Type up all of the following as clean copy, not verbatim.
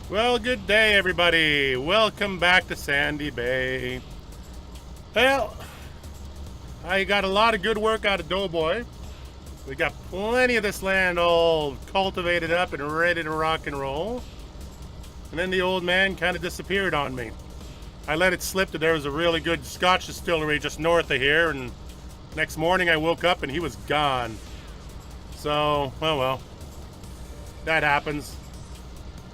Well, good day, everybody. Welcome back to Sandy Bay. Well, I got a lot of good work out of Doughboy. We got plenty of this land all cultivated up and ready to rock and roll. And then the old man kind of disappeared on me. I let it slip that there was a really good Scotch distillery just north of here, and next morning I woke up and he was gone. So, well, that happens.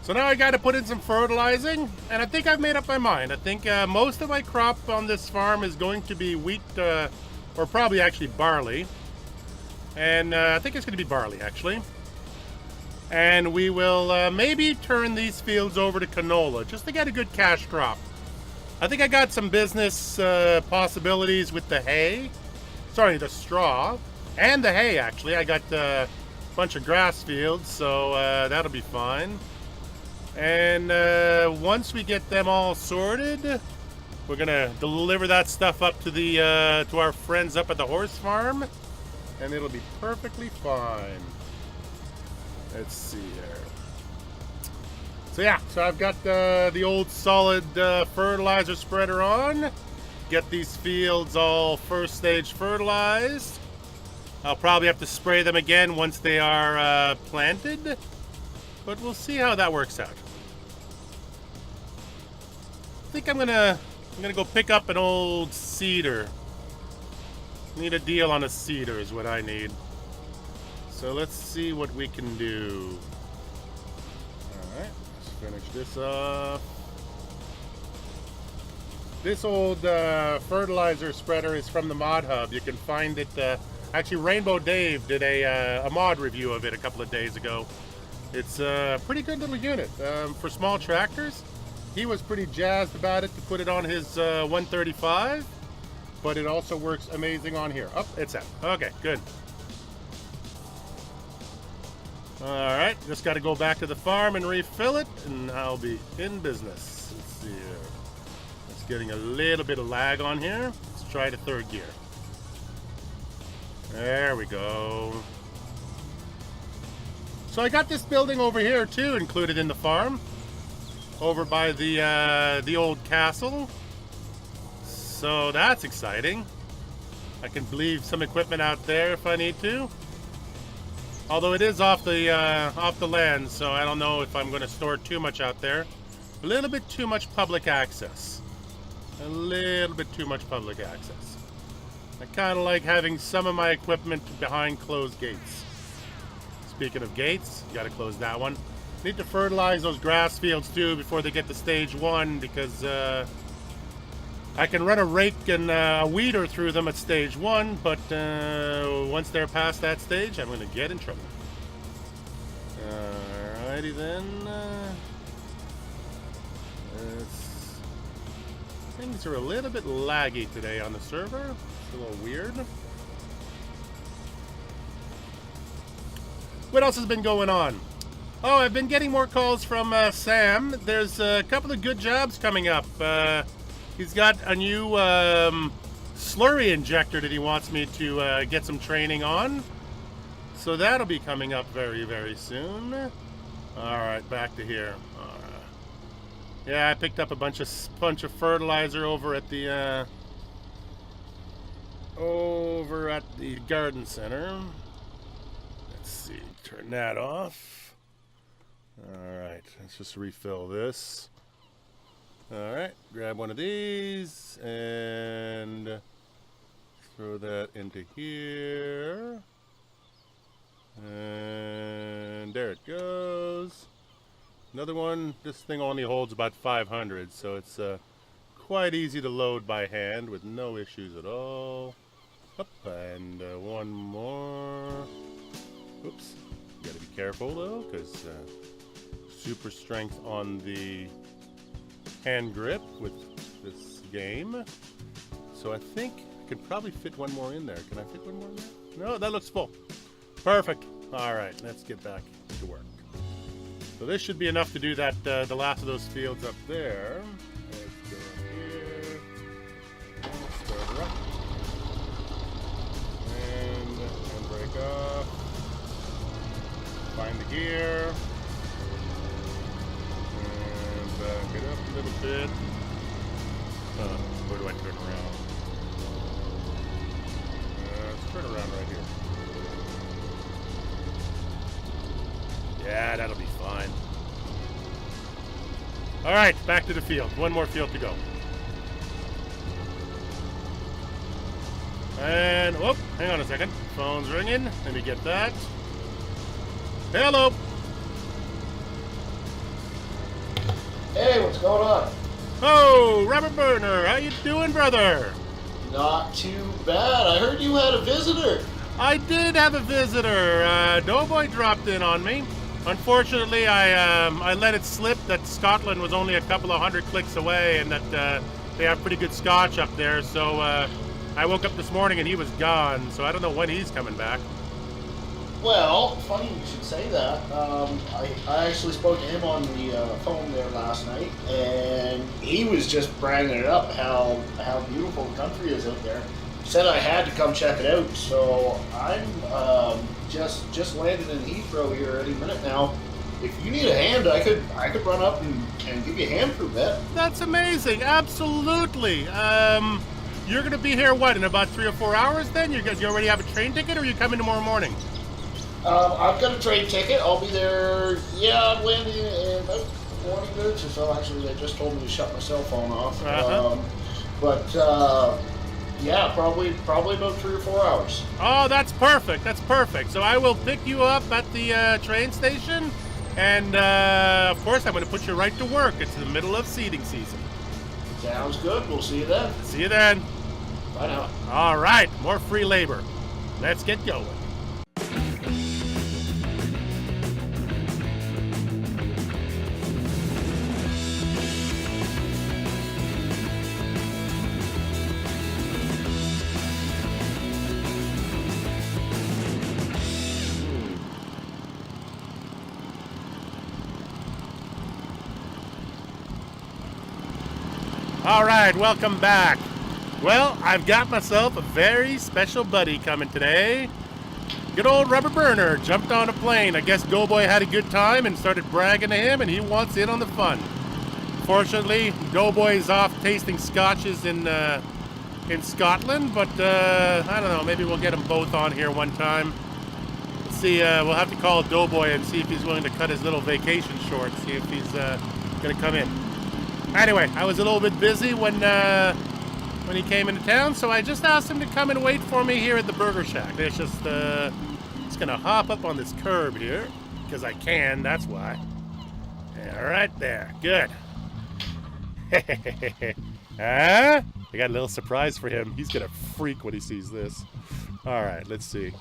So now I got to put in some fertilizing, and I think I've made up my mind. I think most of my crop on this farm is going to be wheat, or probably actually barley. And I think it's going to be barley, actually. And we will maybe turn these fields over to canola, just to get a good cash crop. I think I got some business possibilities with the hay. Sorry, the straw. And the hay, actually. I got a bunch of grass fields, so that'll be fine. And once we get them all sorted, we're gonna deliver that stuff up to the to our friends up at the horse farm, and it'll be perfectly fine. Let's see here. So yeah, so I've got the old solid fertilizer spreader on. Get these fields all first stage fertilized. I'll probably have to spray them again once they are planted. But we'll see how that works out. I think I'm gonna go pick up an old cedar. Need a deal on a cedar is what I need. So let's see what we can do. Alright, let's finish this off. This old fertilizer spreader is from the Mod Hub. You can find it, actually Rainbow Dave did a mod review of it a couple of days ago. It's a pretty good little unit for small tractors. He was pretty jazzed about it to put it on his 135, but it also works amazing on here. Oh, it's out. Okay, good. All right, just got to go back to the farm and refill it, and I'll be in business. Let's see here. It's getting a little bit of lag on here. Let's try the third gear. There we go. So I got this building over here too included in the farm, over by the old castle. So that's exciting. I can leave some equipment out there if I need to. Although it is off the land, so I don't know if I'm going to store too much out there. A little bit too much public access. A little bit too much public access. I kind of like having some of my equipment behind closed gates. Speaking of gates, you got to close that one. Need to fertilize those grass fields too before they get to stage 1, because I can run a rake and a weeder through them at stage 1, but once they're past that stage, I'm going to get in trouble. Alrighty then. Things are a little bit laggy today on the server. It's a little weird. What else has been going on? Oh, I've been getting more calls from Sam. There's a couple of good jobs coming up. He's got a new slurry injector that he wants me to get some training on. So that'll be coming up very, very soon. All right, back to here. Yeah, I picked up a bunch of fertilizer over at the garden center. Let's see, turn that off. All right, let's just refill this. All right, grab one of these and throw that into here. And there it goes. Another one. This thing only holds about 500, so it's quite easy to load by hand with no issues at all. Up, and one more. Oops. You gotta be careful though, because super strength on the hand grip with this game. So I think I could probably fit one more in there. Can I fit one more in there? No, that looks full. Perfect. All right, let's get back to work. So this should be enough to do that, the last of those fields up there. Let's go here. Start her up. And break off. Find the gear. fit. Where do I turn around? Let's turn around right here. Yeah, that'll be fine. All right, back to the field. One more field to go. And, whoop, hang on a second. Phone's ringing. Let me get that. Hello. Hey, what's going on? Oh, Robert Burner, how you doing, brother? Not too bad. I heard you had a visitor. I did have a visitor. Doughboy dropped in on me. Unfortunately, I let it slip that Scotland was only a couple of 100 clicks away and that they have pretty good scotch up there. So I woke up this morning and he was gone. So I don't know when he's coming back. Well, funny you should say that. I actually spoke to him on the phone there last night, and he was just bragging it up how beautiful the country is out there. Said I had to come check it out, so I'm just landed in Heathrow here any minute now. If you need a hand, I could run up and give you a hand for a bit. That's amazing, absolutely. You're gonna be here what in about 3 or 4 hours? Then you already have a train ticket, or are you coming tomorrow morning? I've got a train ticket. I'll be there. Yeah, I'm landing in about 20 minutes or so. Actually, they just told me to shut my cell phone off. Yeah, probably about 3 or 4 hours. Oh, that's perfect. That's perfect. So I will pick you up at the train station, and of course I'm going to put you right to work. It's the middle of seeding season. Sounds good. We'll see you then. See you then. Bye now. All right, more free labor. Let's get going. All right, welcome back. Well, I've got myself a very special buddy coming today. Good old Rubber Burner jumped on a plane. I guess Doughboy had a good time and started bragging to him, and he wants in on the fun. Fortunately, Doughboy's off tasting scotches in Scotland, but I don't know, maybe we'll get them both on here one time. Let's see, we'll have to call Doughboy and see if he's willing to cut his little vacation short, see if he's going to come in. Anyway, I was a little bit busy when he came into town, so I just asked him to come and wait for me here at the Burger Shack. It's just gonna hop up on this curb here, because I can, that's why. Yeah, right there, good. Huh? I got a little surprise for him. He's gonna freak when he sees this. All right, let's see.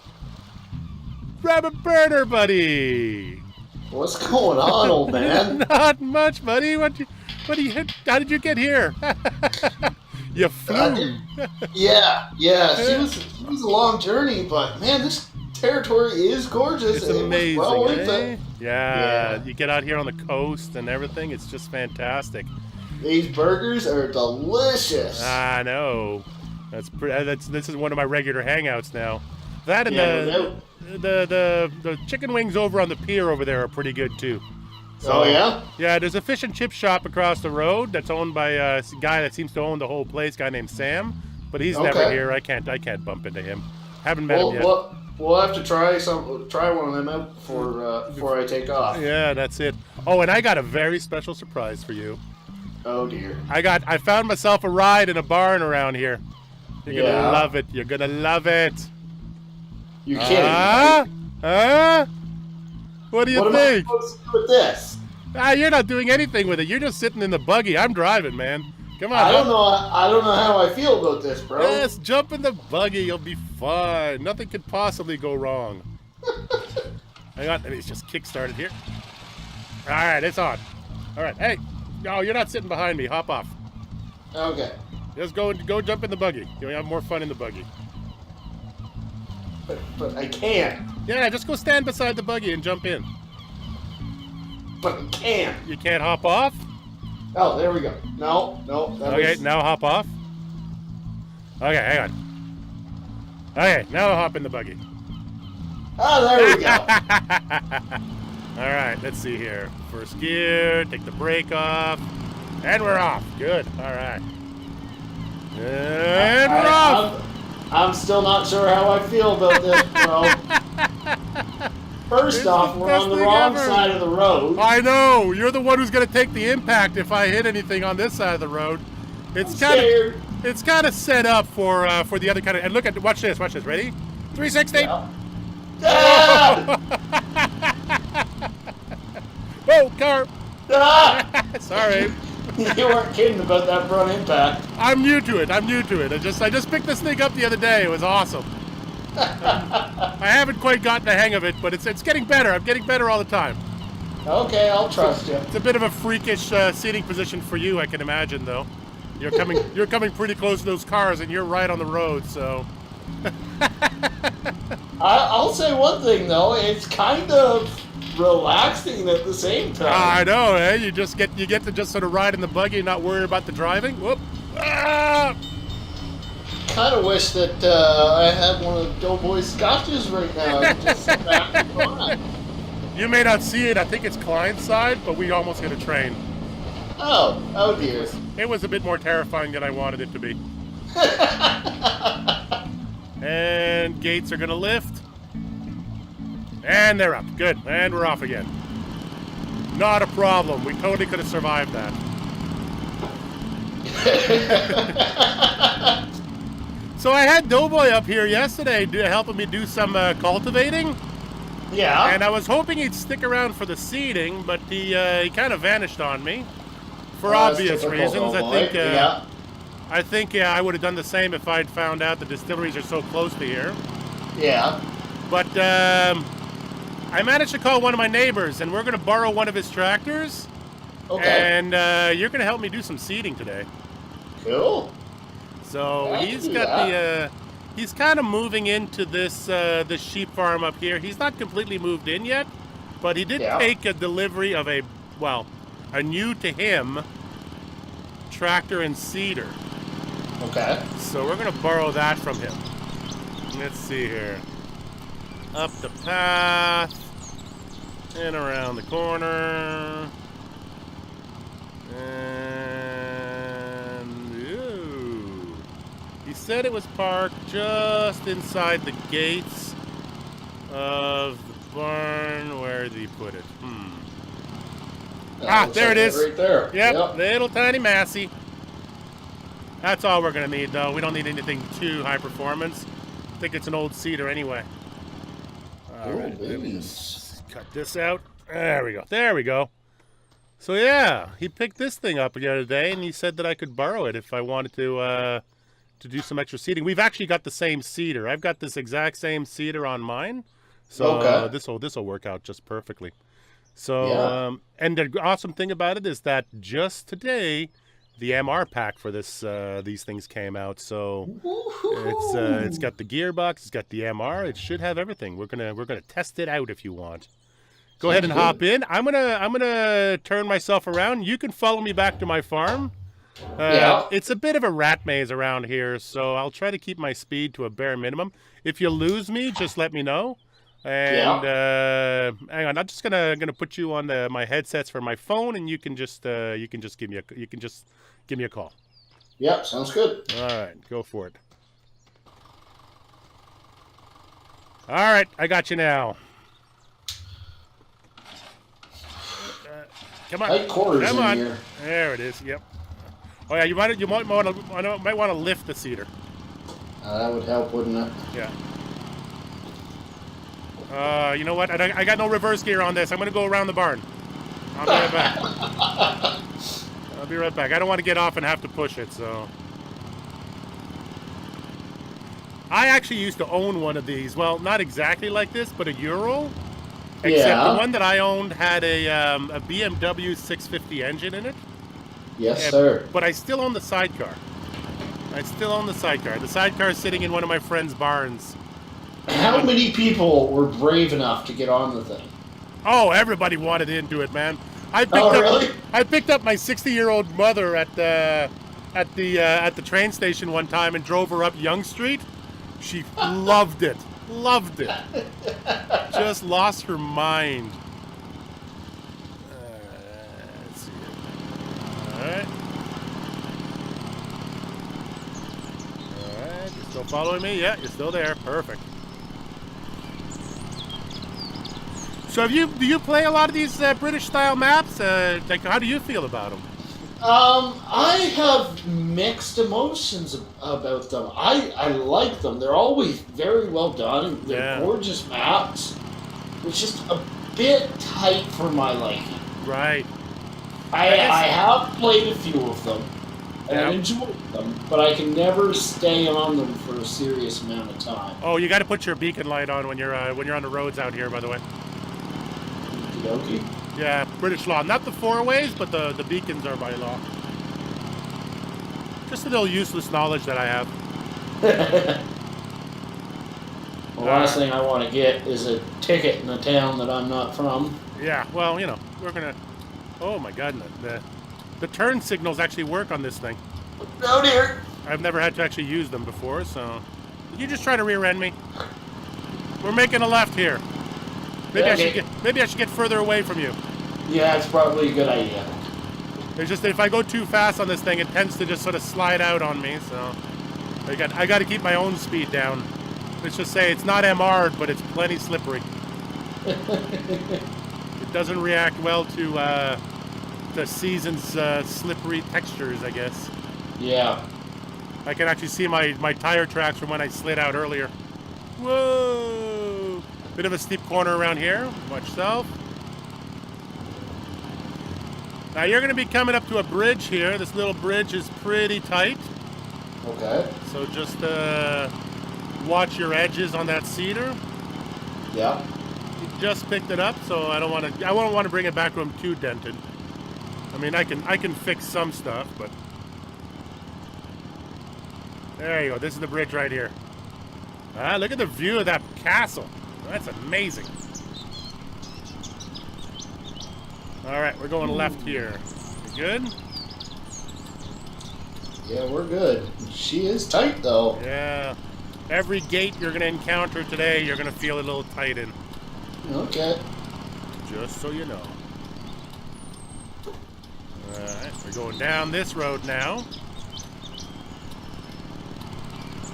Rabbit Burner, buddy! What's going on, old man? Not much, buddy. How did you get here? You flew. Yeah. It was a long journey, but man, this territory is gorgeous. It's amazing, well worth it. Yeah, you get out here on the coast and everything. It's just fantastic. These burgers are delicious. I know. This is one of my regular hangouts now. That and the chicken wings over on the pier over there are pretty good too. So, oh yeah? Yeah, there's a fish and chip shop across the road that's owned by a guy that seems to own the whole place, a guy named Sam. But he's never here. I can't bump into him. Haven't met him yet. We'll have to try one of them out before I take off. Yeah, that's it. Oh, and I got a very special surprise for you. Oh dear. I found myself a ride in a barn around here. You're gonna love it. You're gonna love it. You're kidding. Huh? What do you think? What am I supposed to do with this? You're not doing anything with it. You're just sitting in the buggy. I'm driving, man. Come on. I don't know how I feel about this, bro. Just jump in the buggy. You'll be fine. Nothing could possibly go wrong. Hang on. Let me just kickstart it here. All right, it's on. All right. Hey, no, you're not sitting behind me. Hop off. Okay. Just go jump in the buggy. You'll have more fun in the buggy. But I can't. Yeah, just go stand beside the buggy and jump in. But I can't. You can't hop off? Oh, there we go. No. Okay, now hop off. Okay, hang on. Okay, now hop in the buggy. Oh, there we go. All right, let's see here. First gear, take the brake off. And we're off. Good. All right. And we're off. I'm still not sure how I feel about this, bro. First off, we're on the wrong side of the road. I know. You're the one who's going to take the impact if I hit anything on this side of the road. It's kind of set up for the other kind of. And look at watch this. Ready? 360. Yeah. Ah! Whoa, car. Ah! Sorry. You weren't kidding about that front impact. I'm new to it. I just picked this thing up the other day. It was awesome. I haven't quite gotten the hang of it, but it's getting better. I'm getting better all the time. Okay, I'll trust you. It's a bit of a freakish seating position for you, I can imagine, though. You're coming pretty close to those cars, and you're right on the road, so. I'll say one thing though, it's kind of relaxing at the same time. I know, eh? You get to just sort of ride in the buggy and not worry about the driving. Whoop! Ah! Kind of wish that I had one of Doughboy's scotches right now. Just sit back and fun. You may not see it. I think it's Klein's side, but we almost hit a train. Oh dear. It was a bit more terrifying than I wanted it to be. And gates are gonna lift. And they're up. Good. And we're off again. Not a problem. We totally could have survived that. So I had Doughboy up here yesterday helping me do some cultivating. Yeah. And I was hoping he'd stick around for the seeding, but he kind of vanished on me. For obvious reasons. I think I would have done the same if I'd found out the distilleries are so close to here. Yeah. But I managed to call one of my neighbors, and we're going to borrow one of his tractors. Okay. And you're going to help me do some seeding today. Cool. So he's kind of moving into this sheep farm up here. He's not completely moved in yet, but he did take a delivery of a new to him tractor and seeder. Okay. So we're going to borrow that from him. Let's see here. Up the path and around the corner. And ooh, he said it was parked just inside the gates of the barn. Where did he put it? There it is. Right there. Yep, little tiny Massey. That's all we're going to need, though. We don't need anything too high performance. I think it's an old cedar anyway. All right, let me just cut this out. There we go. There we go. So, yeah, he picked this thing up the other day, and he said that I could borrow it if I wanted to do some extra seeding. We've actually got the same cedar. I've got this exact same cedar on mine. So this will work out just perfectly. So, and the awesome thing about it is that just today, the MR pack for these things came out. So it's got the gearbox, it's got the MR. It should have everything. We're gonna test it out if you want. Go ahead and hop in. I'm gonna turn myself around. You can follow me back to my farm. It's a bit of a rat maze around here, so I'll try to keep my speed to a bare minimum. If you lose me, just let me know. And hang on, I'm just gonna put you on my headsets for my phone, and you can just give me a call. Yep, sounds good. All right, go for it. All right, I got you now. Come on, tight quarters come on. Here. There it is. Yep. Oh yeah, you might want to lift the cedar. That would help, wouldn't it? Yeah. You know what? I got no reverse gear on this. I'm going to go around the barn. I'll be right back. I'll be right back. I don't want to get off and have to push it, so. I actually used to own one of these. Well, not exactly like this, but a Euro. Except the one that I owned had a BMW 650 engine in it. Yes, sir. But I still own the sidecar. The sidecar is sitting in one of my friend's barns. How many people were brave enough to get on the thing? Oh, everybody wanted into it, man. I picked up my 60-year-old mother at the train station one time and drove her up Yonge Street. She loved it. Just lost her mind. Let's see. All right. Still following me? Yeah, you're still there. Perfect. So do you play a lot of these British style maps? Like, how do you feel about them? I have mixed emotions about them. I like them. They're always very well done. They're gorgeous maps. It's just a bit tight for my liking. Right. I have played a few of them, and I enjoyed them, but I can never stay on them for a serious amount of time. Oh, you got to put your beacon light on when you're on the roads out here, by the way. Okey-dokey. Yeah, British law. Not the four-ways, but the beacons are by law. Just a little useless knowledge that I have. The last thing I want to get is a ticket in a town that I'm not from. Yeah, well, you know, we're gonna... Oh my God, the turn signals actually work on this thing. Oh dear. I've never had to actually use them before, so... Did you just try to rear-end me? We're making a left here. Maybe I should get further away from you. Yeah, it's probably a good idea. It's just that if I go too fast on this thing, it tends to just sort of slide out on me, so... I got to keep my own speed down. Let's just say it's not MR'd, but it's plenty slippery. It doesn't react well to Season's slippery textures, I guess. Yeah. I can actually see my tire tracks from when I slid out earlier. Whoa! Bit of a steep corner around here. Watch yourself. Now you're going to be coming up to a bridge here. This little bridge is pretty tight. Okay. So just watch your edges on that cedar. Yeah. You just picked it up, so I don't want to bring it back to him too dented. I mean, I can fix some stuff, but there you go. This is the bridge right here. Ah, look at the view of that castle. That's amazing. All right, we're going left here. You good? Yeah, we're good. She is tight, though. Yeah. Every gate you're going to encounter today, you're going to feel a little tight in. Okay. Just so you know. Alright, we're going down this road now.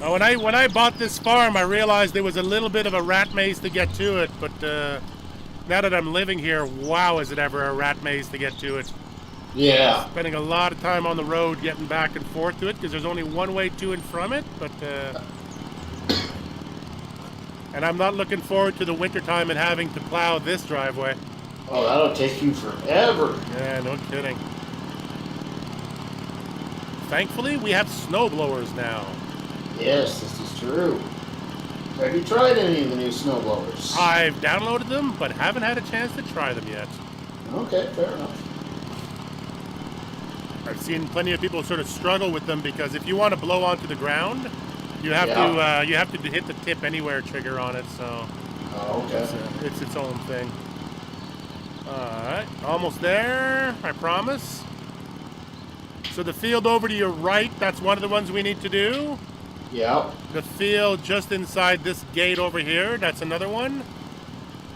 Now, when I bought this farm, I realized there was a little bit of a rat maze to get to it, but now that I'm living here, wow, is it ever a rat maze to get to it. Yeah. Spending a lot of time on the road getting back and forth to it, because there's only one way to and from it, but... And I'm not looking forward to the wintertime and having to plow this driveway. Oh, that'll take you forever. Yeah, no kidding. Thankfully, we have snow blowers now. Yes, this is true. Have you tried any of the new snow blowers? I've downloaded them, but haven't had a chance to try them yet. Okay, fair enough. I've seen plenty of people sort of struggle with them because if you want to blow onto the ground, you have to hit the tip anywhere trigger on it. So okay. It's its own thing. All right, almost there. I promise. So the field over to your right, that's one of the ones we need to do. Yeah. The field just inside this gate over here, that's another one.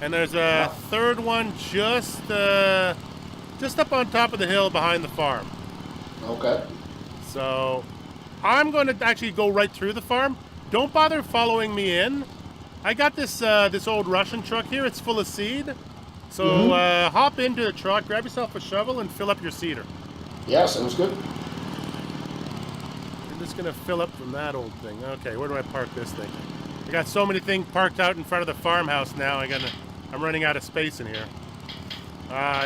And there's a third one just up on top of the hill behind the farm. Okay. So I'm going to actually go right through the farm. Don't bother following me in. I got this old Russian truck here. It's full of seed. So hop into the truck, grab yourself a shovel, and fill up your cedar. Yeah, sounds good. I'm just going to fill up from that old thing. Okay, where do I park this thing? I got so many things parked out in front of the farmhouse now. I'm running out of space in here.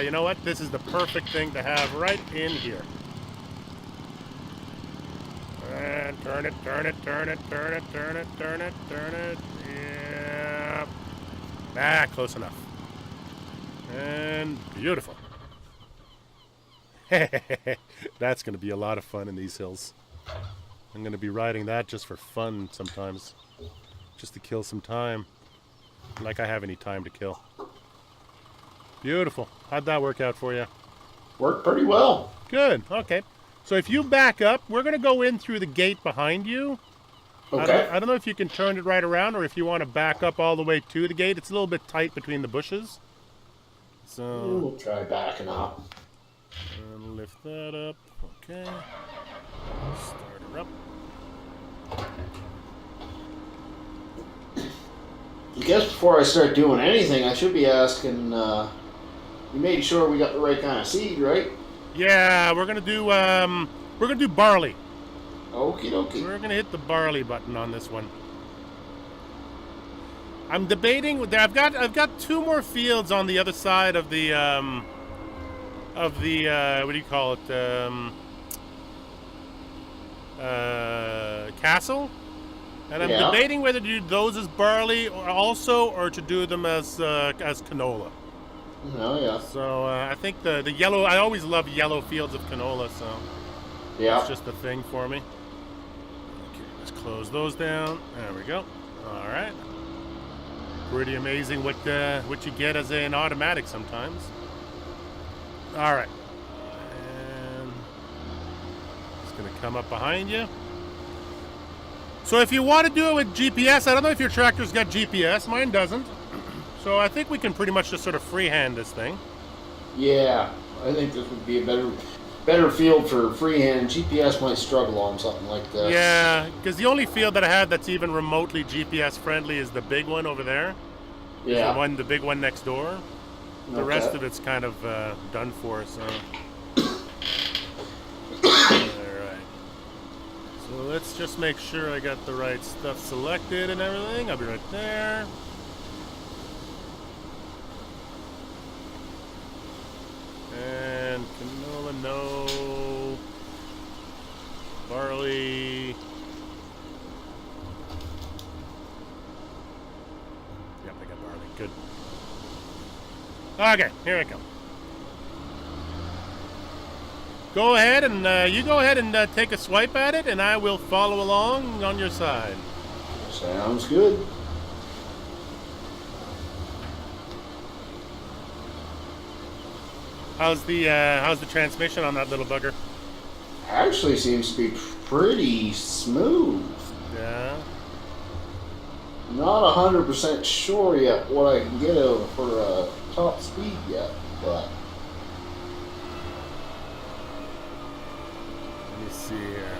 You know what? This is the perfect thing to have right in here. And turn it, turn it, turn it, turn it, turn it, turn it, turn it. Yeah. Ah, close enough. And beautiful. That's going to be a lot of fun in these hills. I'm going to be riding that just for fun sometimes. Just to kill some time. Like I have any time to kill. Beautiful. How'd that work out for you? Worked pretty well. Good. Okay. So if you back up, we're going to go in through the gate behind you. Okay. I don't know if you can turn it right around or if you want to back up all the way to the gate. It's a little bit tight between the bushes. So we'll try backing up. And lift that up. Okay. Start her up. I guess before I start doing anything, I should be asking. You made sure we got the right kind of seed, right? Yeah, we're gonna do barley. Okie dokie. We're gonna hit the barley button on this one. I'm debating. I've got 2 more fields on the other side of the what do you call it? Castle. And I'm debating whether to do those as barley or to do them as canola. Oh yeah. So I think the yellow. I always love yellow fields of canola. So that's just a thing for me. Okay, let's close those down. There we go. All right. Pretty amazing what you get as an automatic sometimes. All right. And it's gonna come up behind you. So if you want to do it with GPS, I don't know if your tractor's got GPS. Mine doesn't. So I think we can pretty much just sort of freehand this thing. Yeah, I think this would be a better field for freehand. GPS might struggle on something like this. Yeah, because the only field that I have that's even remotely GPS friendly is the big one over there. Yeah. The big one next door. The rest of it's kind of done for, so. So let's just make sure I got the right stuff selected and everything. I'll be right there. And canola, no. Barley. Yep, I got barley. Good. Okay, here I come. Go ahead and take a swipe at it, and I will follow along on your side. Sounds good. How's the transmission on that little bugger? Actually, seems to be pretty smooth. Yeah. Not 100% sure yet what I can get over for top speed yet, but. See here.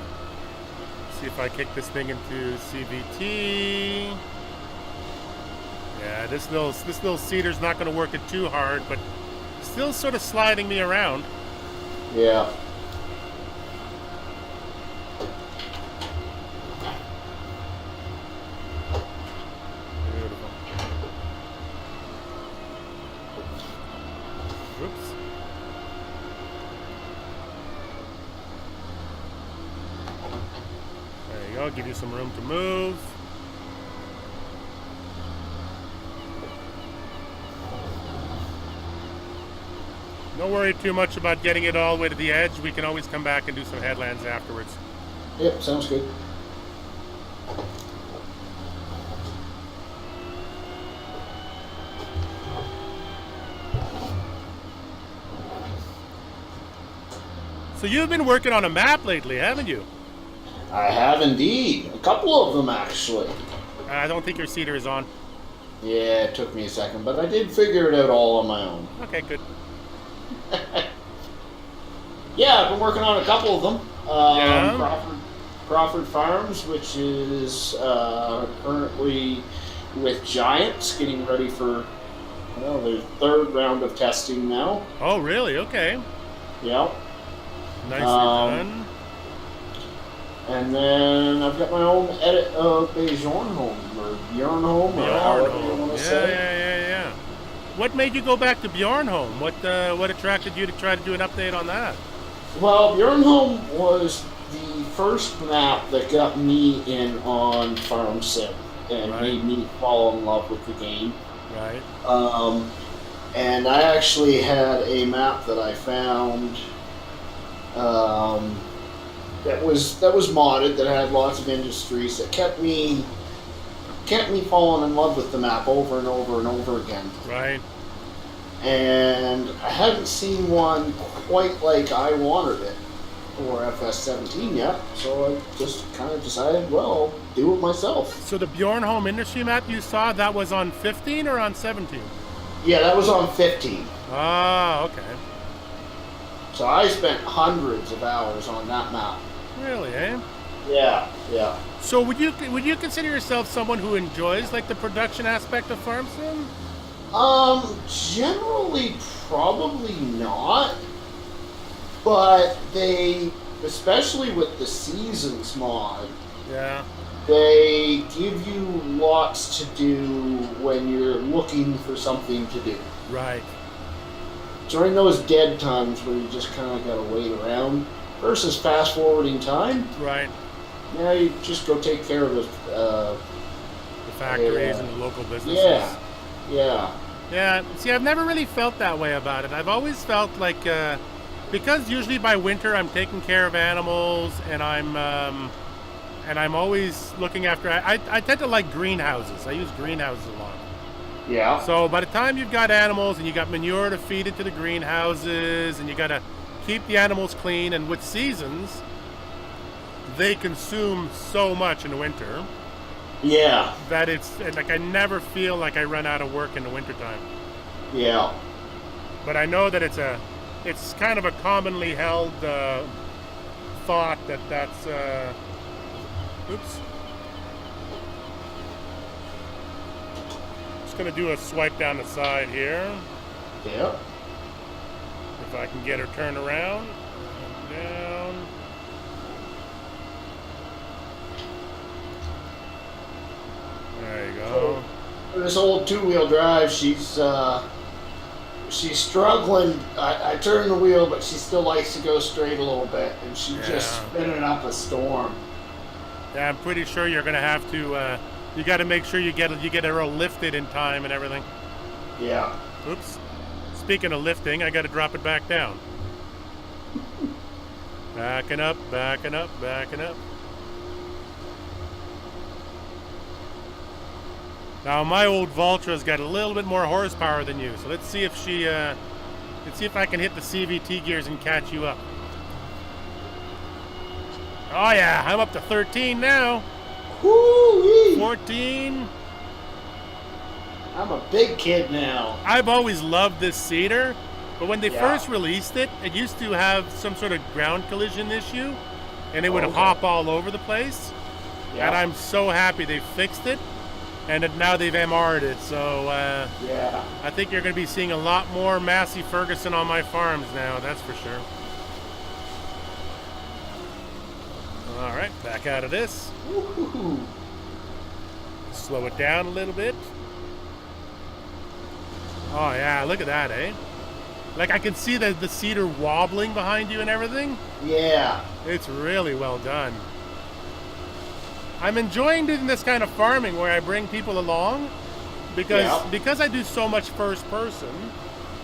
See if I kick this thing into CVT. Yeah, this little seeder's not going to work it too hard, but still sort of sliding me around. Yeah. Beautiful. Oops. There you go, give you some room to move. Don't worry too much about getting it all the way to the edge. We can always come back and do some headlands afterwards. Yep, sounds good. So you've been working on a map lately, haven't you? I have indeed. A couple of them, actually. I don't think your seeder is on. Yeah, it took me a second, but I did figure it out all on my own. Okay, good. Yeah, I've been working on a couple of them. Yeah. Crawford Farms, which is currently with Giants, getting ready for their third round of testing now. Oh, really? Okay. Yep. Nicely done. And then I've got my own edit of a Bjornholm, or Bjornholm, or however you want to say. Yeah. What made you go back to Bjornholm? What attracted you to try to do an update on that? Well, Bjornholm was the first map that got me in on Farm Sim and made me fall in love with the game. Right. And I actually had a map that I found that was modded, that had lots of industries, that kept me falling in love with the map over and over and over again. Right. And I hadn't seen one quite like I wanted it for FS17 yet, so I just kind of decided, well, I'll do it myself. So the Bjornholm industry map you saw, that was on 15 or on 17? Yeah, that was on 15. Ah, okay. So I spent hundreds of hours on that map. Really, eh? Yeah, yeah. So would you consider yourself someone who enjoys like the production aspect of farm sim? Generally, probably not. But they, especially with the seasons mod, Yeah. they give you lots to do when you're looking for something to do. Right. During those dead times where you just kind of got to wait around versus fast forwarding time, Right. now you just go take care of it. The factories and the local businesses. Yeah, yeah, Yeah. See, I've never really felt that way about it. I've always felt like because usually by winter I'm taking care of animals and I'm always looking after. I tend to like greenhouses. I use greenhouses a lot. yeah. So by the time you've got animals and you got manure to feed into the greenhouses and you got to keep the animals clean, and with seasons, they consume so much in the winter Yeah, that it's like I never feel like I run out of work in the wintertime. yeah. But I know that it's kind of a commonly held thought that's oops. Just gonna do a swipe down the side here. Yeah. If I can get her turned around, down. There you go. This old two-wheel drive, she's struggling. I turn the wheel, but she still likes to go straight a little bit, and she's just spinning up a storm. Yeah, I'm pretty sure you're gonna have to. You got to make sure you get her all lifted in time and everything. Yeah. Oops. Speaking of lifting, I got to drop it back down. Backing up, backing up, backing up. Now my old Valtra's got a little bit more horsepower than you, so let's see if I can hit the CVT gears and catch you up. Oh yeah, I'm up to 13 now. Woo-wee. 14. I'm a big kid now. I've always loved this seeder, but when they Yeah. first released it, it used to have some sort of ground collision issue, and it would Okay. hop all over the place. Yeah. And I'm so happy they fixed it, and that now they've MR'd it. So Yeah. I think you're going to be seeing a lot more Massey Ferguson on my farms now, that's for sure. All right, back out of this. Woo-hoo-hoo. Slow it down a little bit. Oh yeah, look at that, eh? Like I can see the cedar wobbling behind you and everything. Yeah. It's really well done. I'm enjoying doing this kind of farming where I bring people along because I do so much first person.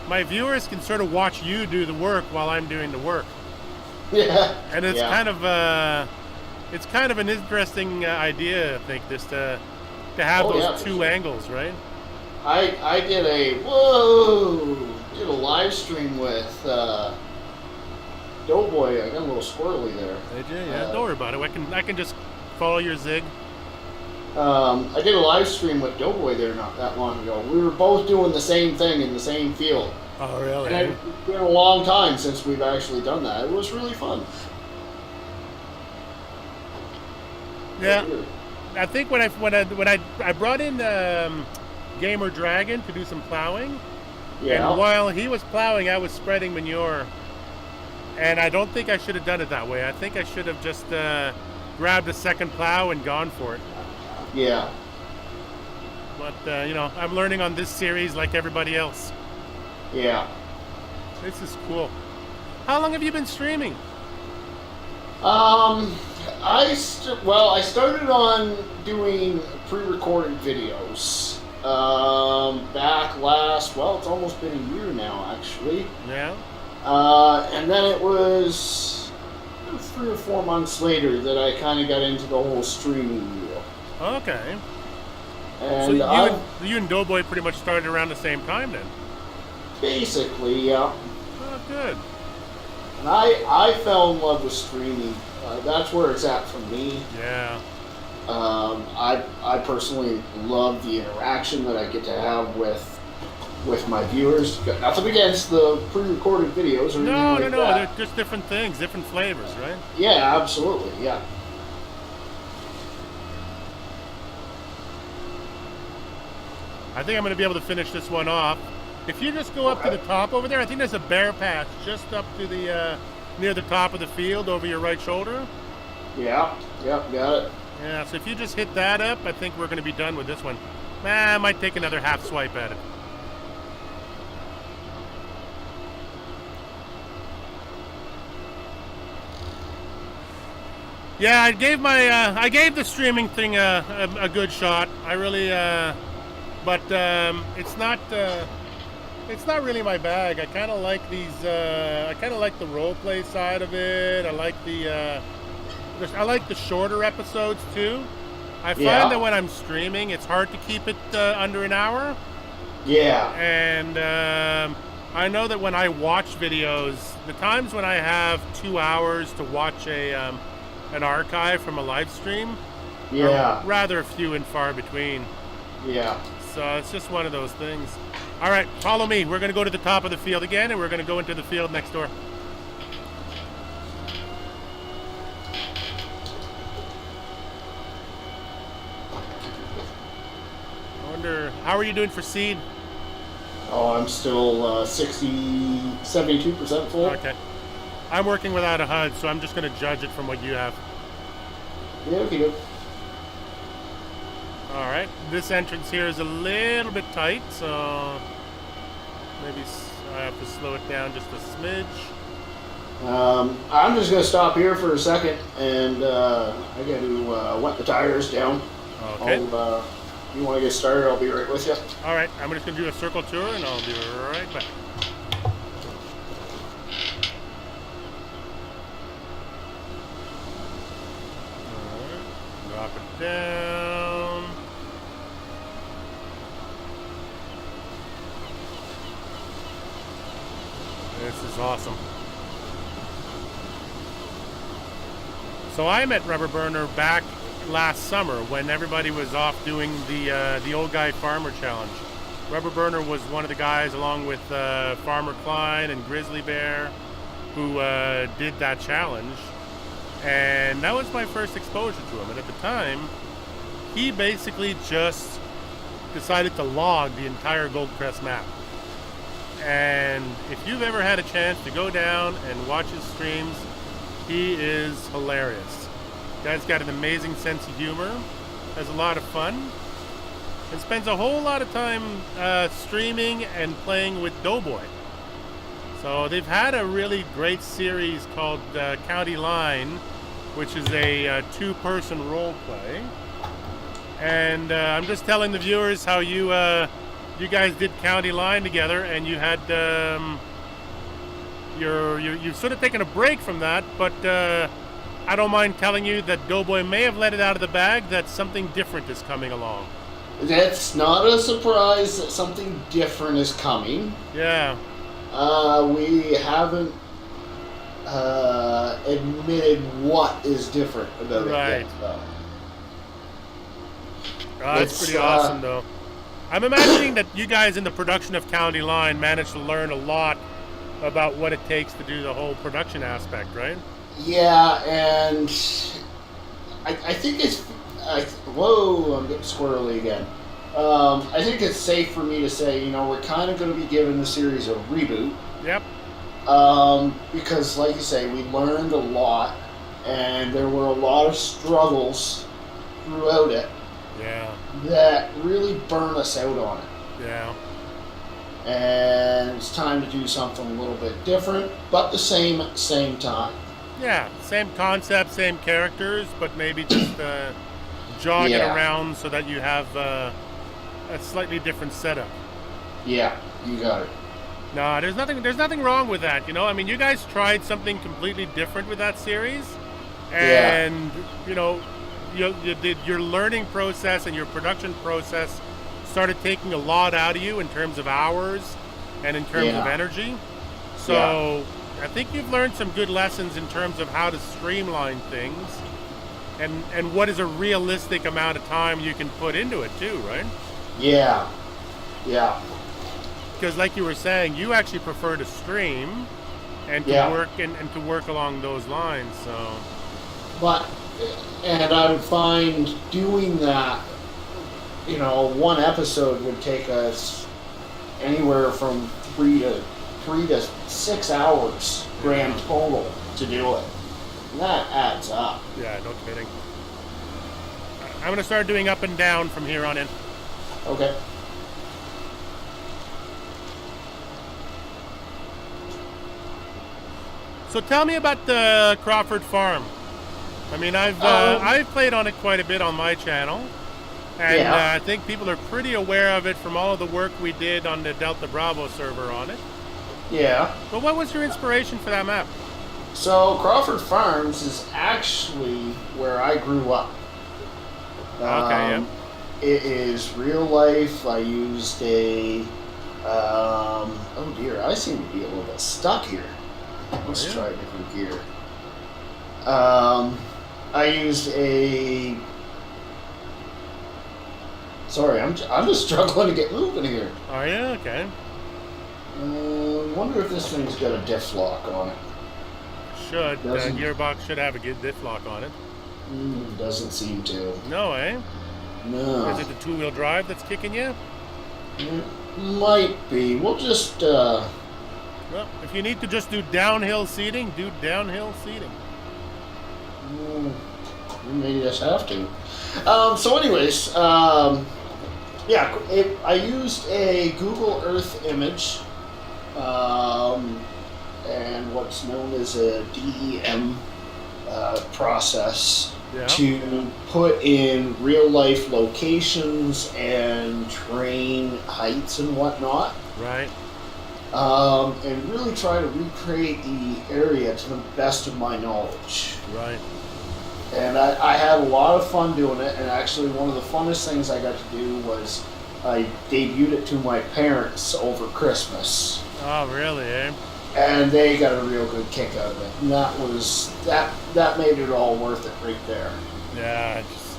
My viewers can sort of watch you do the work while I'm doing the work, Yeah. and it's Yeah. kind of an interesting idea. I think just to have Oh, those yeah, for two sure. angles, right? I did a live stream with Doughboy. I got a little squirrely there. Did you? Yeah. Don't worry about it. I can just follow your zig. I did a live stream with Doughboy there not that long ago. We were both doing the same thing in the same field. Oh really? And it's been a long time since we've actually done that. It was really fun. Yeah. I think when I brought in Gamer Dragon to do some plowing, Yeah. and while he was plowing, I was spreading manure, and I don't think I should have done it that way. I think I should have just grabbed a second plow and gone for it. Yeah. But you know, I'm learning on this series like everybody else. Yeah. This is cool. How long have you been streaming? I started on doing pre-recorded videos. Back last, it's almost been a year now, actually. Yeah. And then it was 3 or 4 months later that I kind of got into the whole streaming deal. Okay. And So you and Doughboy pretty much started around the same time then. basically, yeah. Oh, good. And I fell in love with streaming. That's where it's at for me. Yeah. I personally love the interaction that I get to have with my viewers. Got nothing against the pre-recorded videos or anything No, like no. that. They're just different things, different flavors, right? Yeah, absolutely. Yeah. I think I'm going to be able to finish this one off. If you just go up to the top over there, I think there's a bear path just up to the near the top of the field over your right shoulder. Yeah, yep, got it. Yeah, so if you just hit that up, I think we're going to be done with this one. I might take another half swipe at it. Yeah, I gave the streaming thing a good shot. I really, but it's not really my bag. I kind of like these. I kind of like the role play side of it. I like the shorter episodes too. I find that when I'm streaming, it's hard to keep it under an hour. Yeah. And I know that when I watch videos, the times when I have 2 hours to watch an archive from a live stream are rather few and far between. Yeah. So it's just one of those things. All right, follow me. We're going to go to the top of the field again, and we're going to go into the field next door. I wonder, how are you doing for seed? Oh, I'm still 72% full. Okay. I'm working without a HUD, so I'm just going to judge it from what you have. Yeah, okay. All right. This entrance here is a little bit tight, so maybe I have to slow it down just a smidge. I'm just going to stop here for a second, and I got to wet the tires down. Okay. You want to get started, I'll be right with you. All right. I'm just going to do a circle tour, and I'll be right back. Drop it down. This is awesome. So I met Rubber Burner back last summer when everybody was off doing the Old Guy Farmer Challenge. Rubber Burner was one of the guys, along with Farmer Klein and Grizzly Bear, who did that challenge. And that was my first exposure to him. And at the time, he basically just decided to log the entire Goldcrest map. And if you've ever had a chance to go down and watch his streams, he is hilarious. Guy's got an amazing sense of humor, has a lot of fun, and spends a whole lot of time streaming and playing with Doughboy. So they've had a really great series called County Line, which is a two-person role play. And I'm just telling the viewers how you guys did County Line together, and you had you've sort of taken a break from that, but I don't mind telling you that Doughboy may have let it out of the bag that something different is coming along. That's not a surprise that something different is coming. Yeah. We haven't admitted what is different about it yet, though. It's pretty awesome, though. I'm imagining that you guys in the production of County Line managed to learn a lot about what it takes to do the whole production aspect, right? Yeah, and I think it's... whoa, I'm getting squirrely again. I think it's safe for me to say, we're kind of going to be giving the series a reboot. Yep. Because, like you say, we learned a lot, and there were a lot of struggles throughout it. Yeah. That really burn us out on it. Yeah. And it's time to do something a little bit different, but the same time. Yeah, same concept, same characters, but maybe just jog it around so that you have a slightly different setup. Yeah, you got it. No, there's nothing wrong with that. I mean, you guys tried something completely different with that series, and your learning process and your production process started taking a lot out of you in terms of hours and in terms of energy. So I think you've learned some good lessons in terms of how to streamline things and what is a realistic amount of time you can put into it too, right? Yeah. Because like you were saying, you actually prefer to stream and to work and to work along those lines. So, and I would find doing that one episode would take us anywhere from 3 to 6 hours grand total to do it. And that adds up. Yeah, no kidding. I'm going to start doing up and down from here on in. Okay. So tell me about the Crawford Farm. I mean, I've played on it quite a bit on my channel, and I think people are pretty aware of it from all of the work we did on the DeltaBravo server on it. Yeah. But what was your inspiration for that map? So Crawford Farms is actually where I grew up. It is real life. I used a. Oh dear, I seem to be a little bit stuck here. Let's try a different gear. I used a. Sorry, I'm just struggling to get moving here. Are you? Okay. Wonder if this thing's got a diff lock on it. Should. Gearbox should have a good diff lock on it. Doesn't seem to. No, eh? No. Is it the two-wheel drive that's kicking you? It might be. We'll just. Well, if you need to just do downhill seating, do downhill seating. We may just have to. So, anyways, yeah, I used a Google Earth image, and what's known as a DEM process to put in real life locations and terrain heights and whatnot. Right. And really try to recreate the area to the best of my knowledge. Right. And I had a lot of fun doing it, and actually one of the funnest things I got to do was I debuted it to my parents over Christmas. Oh, really, eh? And they got a real good kick out of it. And that made it all worth it right there. Yeah, just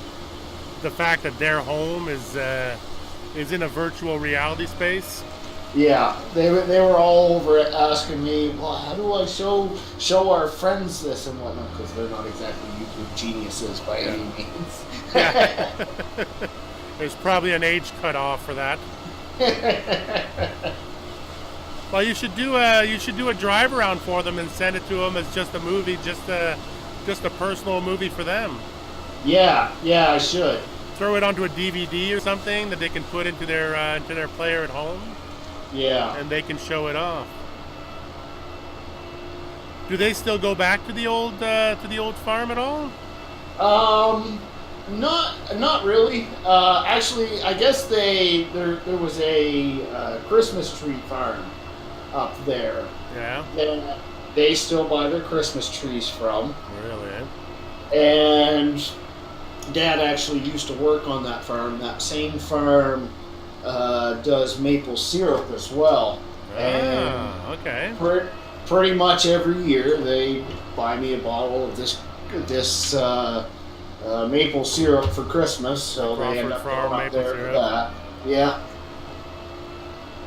the fact that their home is in a virtual reality space. Yeah, they were all over it asking me, well, how do I show our friends this and whatnot, because they're not exactly YouTube geniuses by any means. Yeah. There's probably an age cutoff for that. Well, you should do a drive around for them and send it to them as just a movie, just a personal movie for them. Yeah, I should. Throw it onto a DVD or something that they can put into their player at home. Yeah. And they can show it off. Do they still go back to the old farm at all? Not really. Actually, I guess there was a Christmas tree farm up there. Yeah. And they still buy their Christmas trees from. Really? And Dad actually used to work on that farm. That same farm does maple syrup as well. Okay. Pretty much every year they buy me a bottle of this maple syrup for Christmas, so they end up going up there for that. Yeah.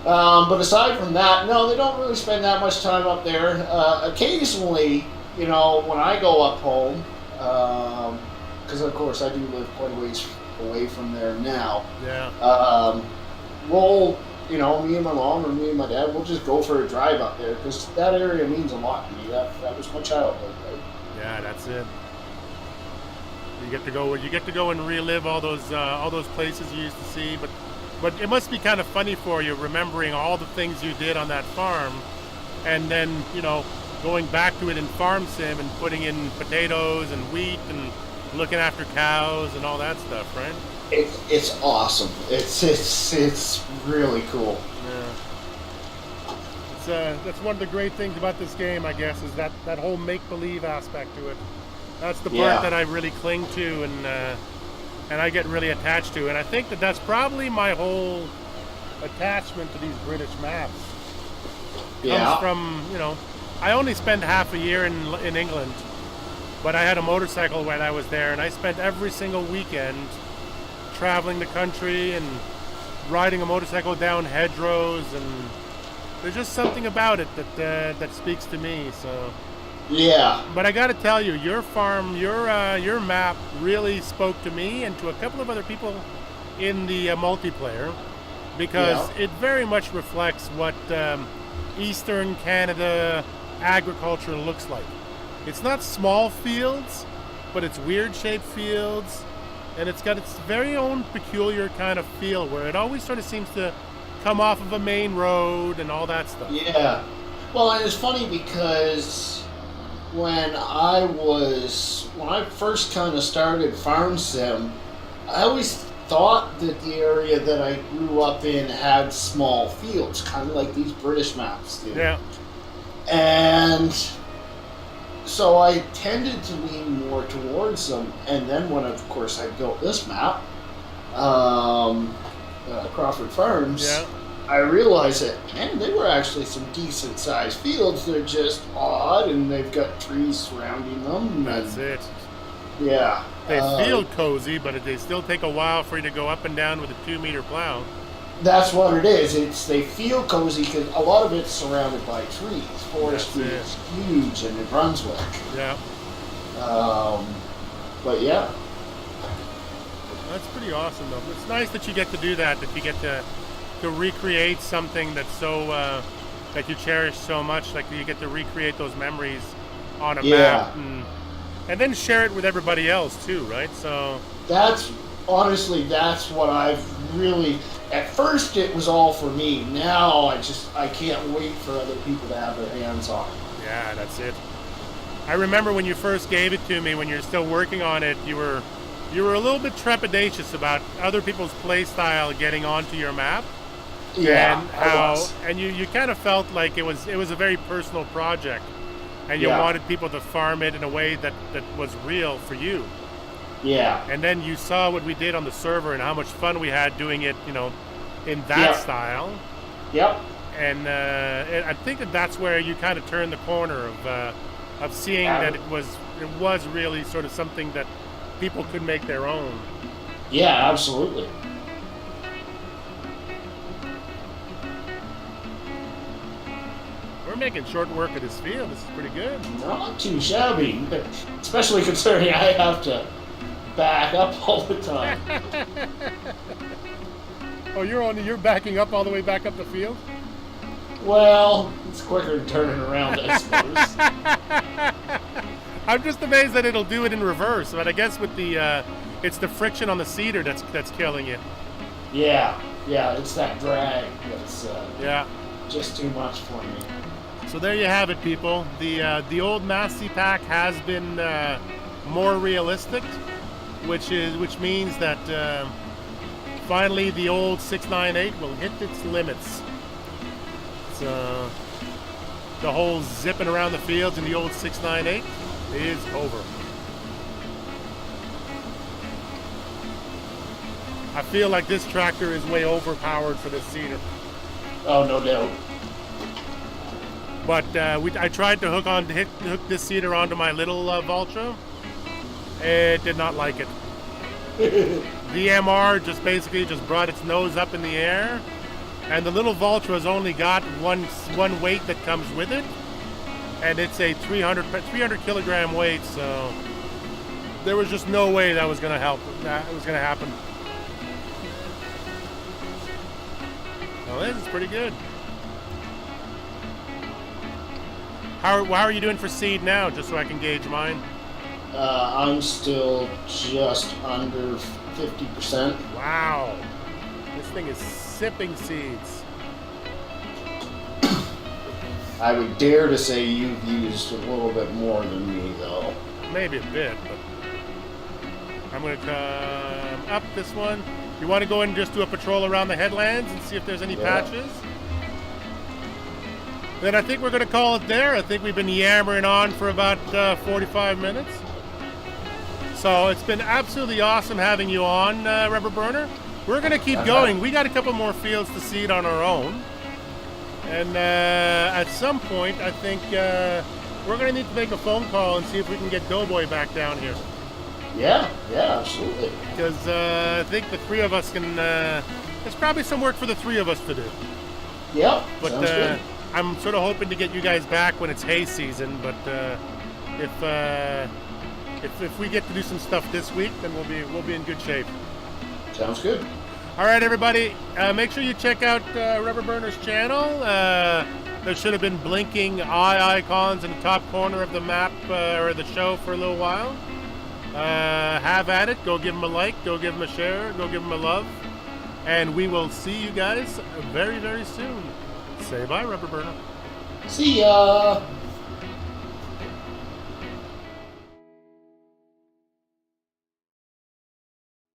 But aside from that, no, they don't really spend that much time up there. Occasionally, when I go up home, because of course I do live quite a ways away from there now. Yeah. We'll, me and my mom or me and my dad, we'll just go for a drive up there because that area means a lot to me. That was my childhood, right? Yeah, that's it. You get to go and relive all those places you used to see, but it must be kind of funny for you remembering all the things you did on that farm, and then going back to it in Farm Sim and putting in potatoes and wheat and looking after cows and all that stuff, right? It's awesome. It's really cool. Yeah. That's one of the great things about this game, I guess, is that whole make-believe aspect to it. That's the part that I really cling to and I get really attached to. And I think that's probably my whole attachment to these British maps. Comes from, I only spent half a year in England, but I had a motorcycle when I was there, and I spent every single weekend traveling the country and riding a motorcycle down hedgerows, and there's just something about it that speaks to me. So yeah. But I got to tell you, your farm, your map really spoke to me and to a couple of other people in the multiplayer, because it very much reflects what Eastern Canada agriculture looks like. It's not small fields, but it's weird shaped fields, and it's got its very own peculiar kind of feel where it always sort of seems to come off of a main road and all that stuff. Yeah. Well, and it's funny because when I first kind of started Farm Sim, I always thought that the area that I grew up in had small fields, kind of like these British maps do. Yeah. And so I tended to lean more towards them. And then when, of course, I built this map, Crawford Farms, Yeah. I realized that, man, they were actually some decent-sized fields. They're just odd, and they've got trees surrounding them. That's it. Yeah. They feel cozy, but they still take a while for you to go up and down with a 2-meter plow. That's what it is. They feel cozy because a lot of it's surrounded by trees. Forestry is huge in New Brunswick. Yeah. But yeah. That's pretty awesome, though. It's nice that you get to do that you get to recreate something that's so that you cherish so much. Like you get to recreate those memories on a map and then share it with everybody else too, right? So that's what I've really. At first, it was all for me. Now I can't wait for other people to have their hands on it. Yeah, that's it. I remember when you first gave it to me, when you're still working on it, you were a little bit trepidatious about other people's play style getting onto your map. Yeah, and you kind of felt like it was a very personal project, and you wanted people to farm it in a way that was real for you. Yeah. And then you saw what we did on the server and how much fun we had doing it, in that style. Yep. And I think that's where you kind of turned the corner of seeing that it was really sort of something that people could make their own. Yeah, absolutely. We're making short work of this field. This is pretty good. Not too shabby, especially considering I have to back up all the time. Oh, you're backing up all the way back up the field? Well, it's quicker than turning around, I suppose. I'm just amazed that it'll do it in reverse, but I guess with it's the friction on the seeder that's killing you. Yeah, it's that drag that's just too much for me. So there you have it, people. The old Massey pack has been more realistic, which means that finally the old 698 will hit its limits. So the whole zipping around the fields in the old 698 is over. I feel like this tractor is way overpowered for this seeder. Oh, no doubt. But I tried to hook this seeder onto my little Valtra. It did not like it. The MR just basically brought its nose up in the air, and the little Valtra has only got one weight that comes with it, and it's a 300 kilogram weight. So there was just no way that was going to help. That was going to happen. Well, this is pretty good. How are you doing for seed now, just so I can gauge mine? I'm still just under 50%. Wow. This thing is sipping seeds. I would dare to say you've used a little bit more than me, though. Maybe a bit, but I'm going to come up this one. You want to go and just do a patrol around the headlands and see if there's any patches? Then I think we're going to call it there. I think we've been yammering on for about 45 minutes. So it's been absolutely awesome having you on, Rubber Burner. We're going to keep going. We got a couple more fields to seed on our own. And at some point, I think we're going to need to make a phone call and see if we can get Doughboy back down here. Yeah, absolutely. Because I think the three of us can... there's probably some work for the three of us to do. Yep, but sounds good. I'm sort of hoping to get you guys back when it's hay season. But if we get to do some stuff this week, then we'll be in good shape. Sounds good. All right, everybody, make sure you check out Rubber Burner's channel. There should have been blinking eye icons in the top corner of the map or the show for a little while. Have at it. Go give him a like. Go give him a share. Go give him a love. And we will see you guys very, very soon. Say bye, Rubber Burner. See ya.